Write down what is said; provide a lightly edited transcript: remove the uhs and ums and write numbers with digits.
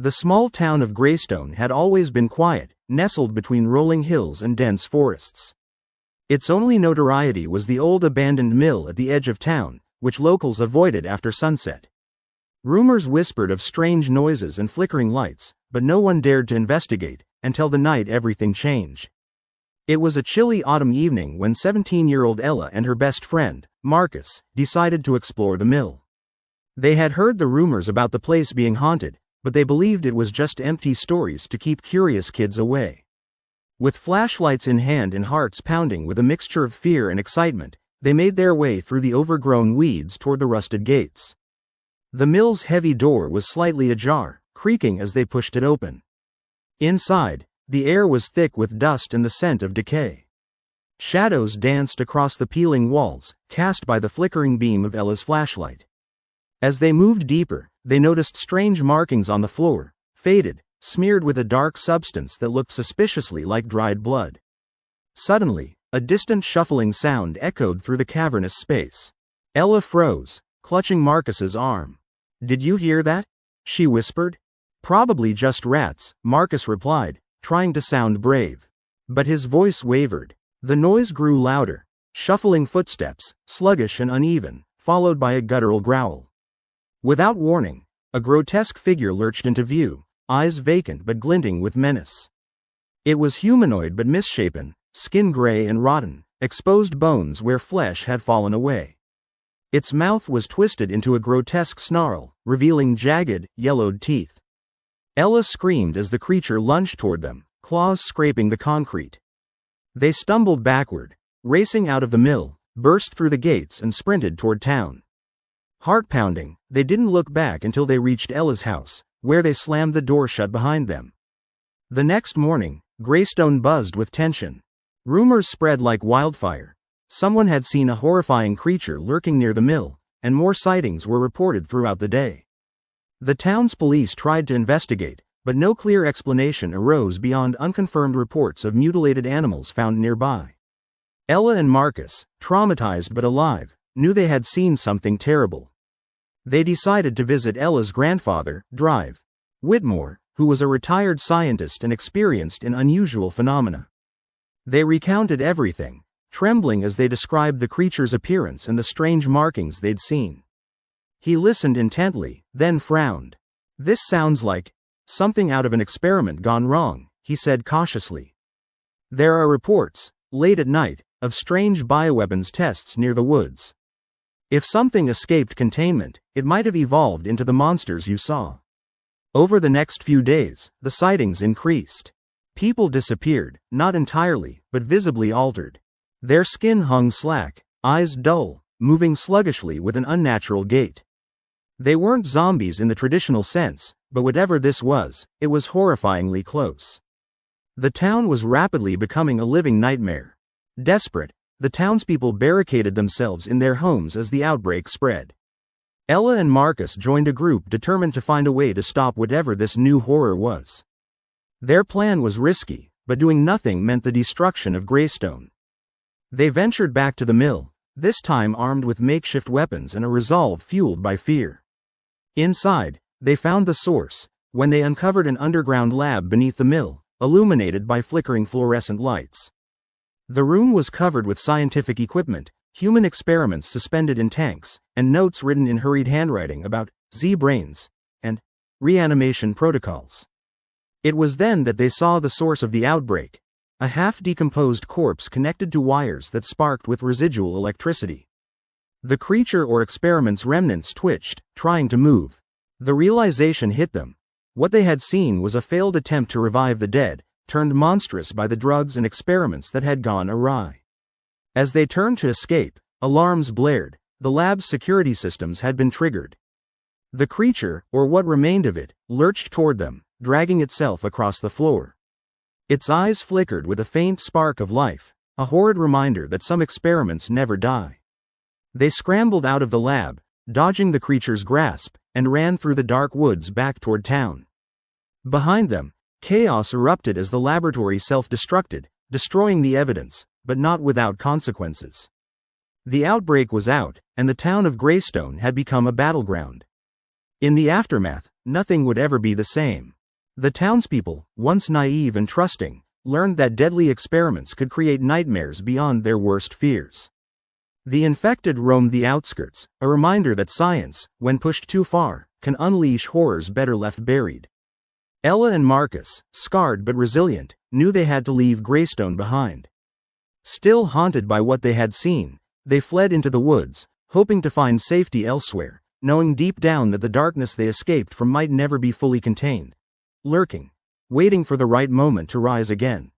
The small town of Greystone had always been quiet, nestled between rolling hills and dense forests. Its only notoriety was the old abandoned mill at the edge of town, which locals avoided after sunset. Rumors whispered of strange noises and flickering lights, but no one dared to investigate, until the night everything changed. It was a chilly autumn evening when 17-year-old Ella and her best friend, Marcus, decided to explore the mill. They had heard the rumors about the place being haunted, but they believed it was just empty stories to keep curious kids away. With flashlights in hand and hearts pounding with a mixture of fear and excitement, they made their way through the overgrown weeds toward the rusted gates. The mill's heavy door was slightly ajar, creaking as they pushed it open. Inside, the air was thick with dust and the scent of decay. Shadows danced across the peeling walls, cast by the flickering beam of Ella's flashlight. As they moved deeper, they noticed strange markings on the floor, faded, smeared with a dark substance that looked suspiciously like dried blood. Suddenly, a distant shuffling sound echoed through the cavernous space. Ella froze, clutching Marcus's arm. "Did you hear that?" she whispered. "Probably just rats," Marcus replied, trying to sound brave. But his voice wavered. The noise grew louder, shuffling footsteps, sluggish and uneven, followed by a guttural growl. Without warning, a grotesque figure lurched into view, eyes vacant but glinting with menace. It was humanoid but misshapen, skin gray and rotten, exposed bones where flesh had fallen away. Its mouth was twisted into a grotesque snarl, revealing jagged, yellowed teeth. Ella screamed as the creature lunged toward them, claws scraping the concrete. They stumbled backward, racing out of the mill, burst through the gates and sprinted toward town. Heart-pounding, they didn't look back until they reached Ella's house, where they slammed the door shut behind them. The next morning, Greystone buzzed with tension. Rumors spread like wildfire. Someone had seen a horrifying creature lurking near the mill, and more sightings were reported throughout the day. The town's police tried to investigate, but no clear explanation arose beyond unconfirmed reports of mutilated animals found nearby. Ella and Marcus, traumatized but alive, knew they had seen something terrible. They decided to visit Ella's grandfather, Drive Whitmore, who was a retired scientist and experienced in unusual phenomena. They recounted everything, trembling as they described the creature's appearance and the strange markings they'd seen. He listened intently, then frowned. "This sounds like something out of an experiment gone wrong," he said cautiously. "There are reports, late at night, of strange bioweapons tests near the woods. If something escaped containment, it might have evolved into the monsters you saw." Over the next few days, the sightings increased. People disappeared, not entirely, but visibly altered. Their skin hung slack, eyes dull, moving sluggishly with an unnatural gait. They weren't zombies in the traditional sense, but whatever this was, it was horrifyingly close. The town was rapidly becoming a living nightmare. Desperate, the townspeople barricaded themselves in their homes as the outbreak spread. Ella and Marcus joined a group determined to find a way to stop whatever this new horror was. Their plan was risky, but doing nothing meant the destruction of Greystone. They ventured back to the mill, this time armed with makeshift weapons and a resolve fueled by fear. Inside, they found the source, when they uncovered an underground lab beneath the mill, illuminated by flickering fluorescent lights. The room was covered with scientific equipment, human experiments suspended in tanks, and notes written in hurried handwriting about Z-brains and reanimation protocols. It was then that they saw the source of the outbreak, a half-decomposed corpse connected to wires that sparked with residual electricity. The creature or experiment's remnants twitched, trying to move. The realization hit them. What they had seen was a failed attempt to revive the dead, turned monstrous by the drugs and experiments that had gone awry. As they turned to escape, alarms blared. The lab's security systems had been triggered. The creature, or what remained of it, lurched toward them, dragging itself across the floor. Its eyes flickered with a faint spark of life, a horrid reminder that some experiments never die. They scrambled out of the lab, dodging the creature's grasp, and ran through the dark woods back toward town. Behind them, chaos erupted as the laboratory self-destructed, destroying the evidence, but not without consequences. The outbreak was out, and the town of Greystone had become a battleground. In the aftermath, nothing would ever be the same. The townspeople, once naive and trusting, learned that deadly experiments could create nightmares beyond their worst fears. The infected roamed the outskirts, a reminder that science, when pushed too far, can unleash horrors better left buried. Ella and Marcus, scarred but resilient, knew they had to leave Greystone behind. Still haunted by what they had seen, they fled into the woods, hoping to find safety elsewhere, knowing deep down that the darkness they escaped from might never be fully contained. Lurking, waiting for the right moment to rise again.